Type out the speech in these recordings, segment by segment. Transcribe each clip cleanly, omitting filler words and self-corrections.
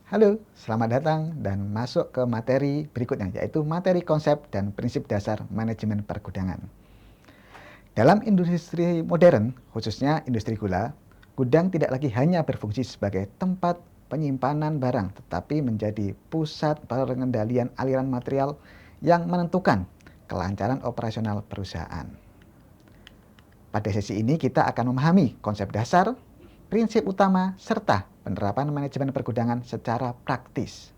Halo, selamat datang dan masuk ke materi berikutnya, yaitu materi konsep dan prinsip dasar manajemen pergudangan. Dalam industri modern, khususnya industri gula, gudang tidak lagi hanya berfungsi sebagai tempat penyimpanan barang, tetapi menjadi pusat pengendalian aliran material yang menentukan kelancaran operasional perusahaan. Pada sesi ini kita akan memahami konsep dasar, prinsip utama, serta penerapan manajemen pergudangan secara praktis.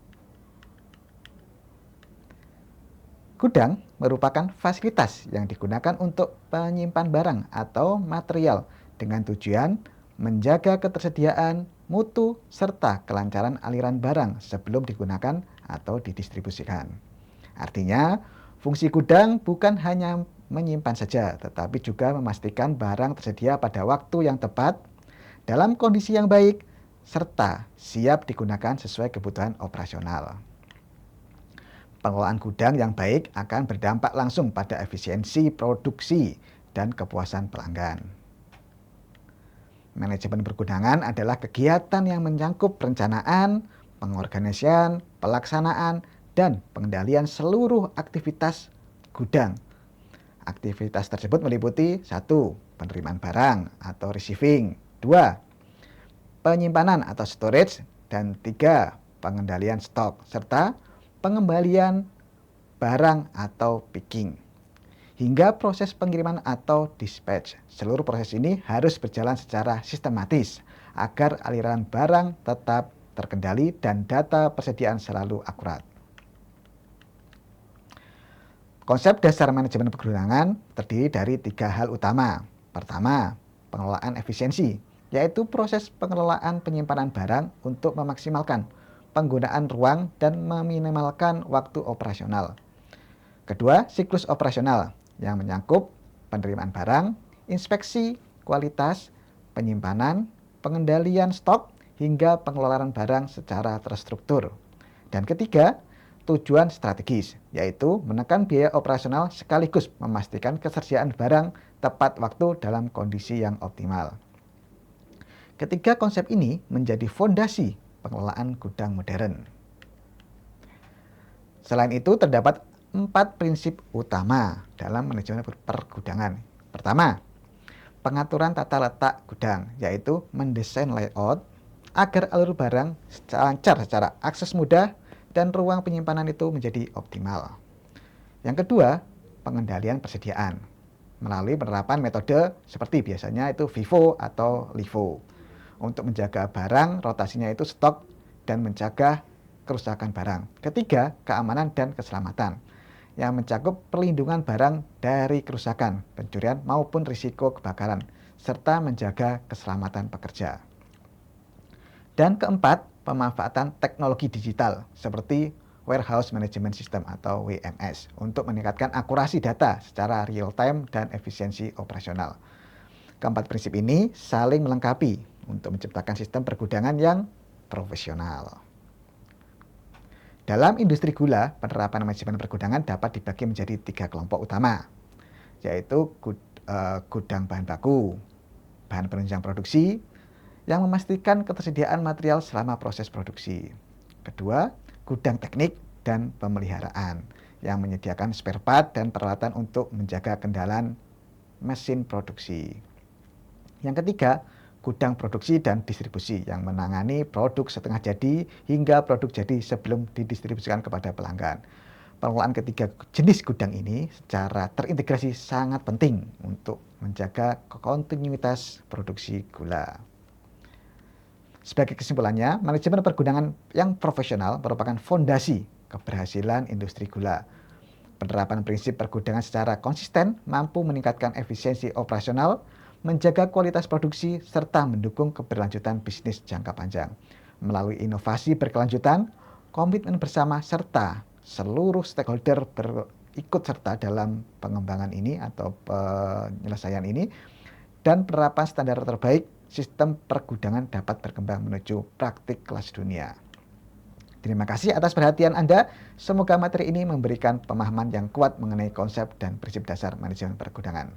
Gudang merupakan fasilitas yang digunakan untuk penyimpan barang atau material dengan tujuan menjaga ketersediaan, mutu, serta kelancaran aliran barang sebelum digunakan atau didistribusikan. Artinya, fungsi gudang bukan hanya menyimpan saja, tetapi juga memastikan barang tersedia pada waktu yang tepat, dalam kondisi yang baik, serta siap digunakan sesuai kebutuhan operasional. Pengelolaan gudang yang baik akan berdampak langsung pada efisiensi produksi dan kepuasan pelanggan. Manajemen pergudangan adalah kegiatan yang menyangkut perencanaan, pengorganisasian, pelaksanaan, dan pengendalian seluruh aktivitas gudang. Aktivitas tersebut meliputi 1. Penerimaan barang atau receiving, 2. Penyimpanan atau storage, dan 3. Pengendalian stok, serta pengembalian barang atau picking. Hingga proses pengiriman atau dispatch. Seluruh proses ini harus berjalan secara sistematis agar aliran barang tetap terkendali dan data persediaan selalu akurat. Konsep dasar manajemen pergudangan terdiri dari 3 hal utama. Pertama, pengelolaan efisiensi, yaitu proses pengelolaan penyimpanan barang untuk memaksimalkan penggunaan ruang dan meminimalkan waktu operasional. Kedua, siklus operasional yang menyangkut penerimaan barang, inspeksi, kualitas, penyimpanan, pengendalian stok, hingga pengelolaan barang secara terstruktur. Dan ketiga, tujuan strategis, yaitu menekan biaya operasional sekaligus memastikan ketersediaan barang tepat waktu dalam kondisi yang optimal. Ketiga konsep ini menjadi fondasi pengelolaan gudang modern. Selain itu, terdapat 4 prinsip utama dalam manajemen pergudangan. Pertama, pengaturan tata letak gudang, yaitu mendesain layout agar alur barang lancar secara akses mudah dan ruang penyimpanan itu menjadi optimal. Yang kedua, pengendalian persediaan melalui penerapan metode seperti biasanya itu FIFO atau LIFO untuk menjaga barang rotasinya itu stok dan mencegah kerusakan barang. Ketiga, keamanan dan keselamatan yang mencakup perlindungan barang dari kerusakan, pencurian maupun risiko kebakaran, serta menjaga keselamatan pekerja. Dan keempat, pemanfaatan teknologi digital seperti Warehouse Management System atau WMS untuk meningkatkan akurasi data secara real time dan efisiensi operasional. Keempat prinsip ini saling melengkapi untuk menciptakan sistem pergudangan yang profesional. Dalam industri gula, penerapan manajemen pergudangan dapat dibagi menjadi 3 kelompok utama, yaitu gudang bahan baku, bahan penunjang produksi, yang memastikan ketersediaan material selama proses produksi. Kedua, gudang teknik dan pemeliharaan yang menyediakan spare part dan peralatan untuk menjaga kendalan mesin produksi. Yang ketiga, gudang produksi dan distribusi yang menangani produk setengah jadi hingga produk jadi sebelum didistribusikan kepada pelanggan. Pengelolaan ketiga jenis gudang ini secara terintegrasi sangat penting untuk menjaga kontinuitas produksi gula. Sebagai kesimpulannya, manajemen pergudangan yang profesional merupakan fondasi keberhasilan industri gula. Penerapan prinsip pergudangan secara konsisten mampu meningkatkan efisiensi operasional, menjaga kualitas produksi, serta mendukung keberlanjutan bisnis jangka panjang. Melalui inovasi berkelanjutan, komitmen bersama, serta seluruh stakeholder berikut serta dalam pengembangan ini atau penyelesaian ini, dan penerapan standar terbaik, sistem pergudangan dapat berkembang menuju praktik kelas dunia. Terima kasih atas perhatian Anda. Semoga materi ini memberikan pemahaman yang kuat mengenai konsep dan prinsip dasar manajemen pergudangan.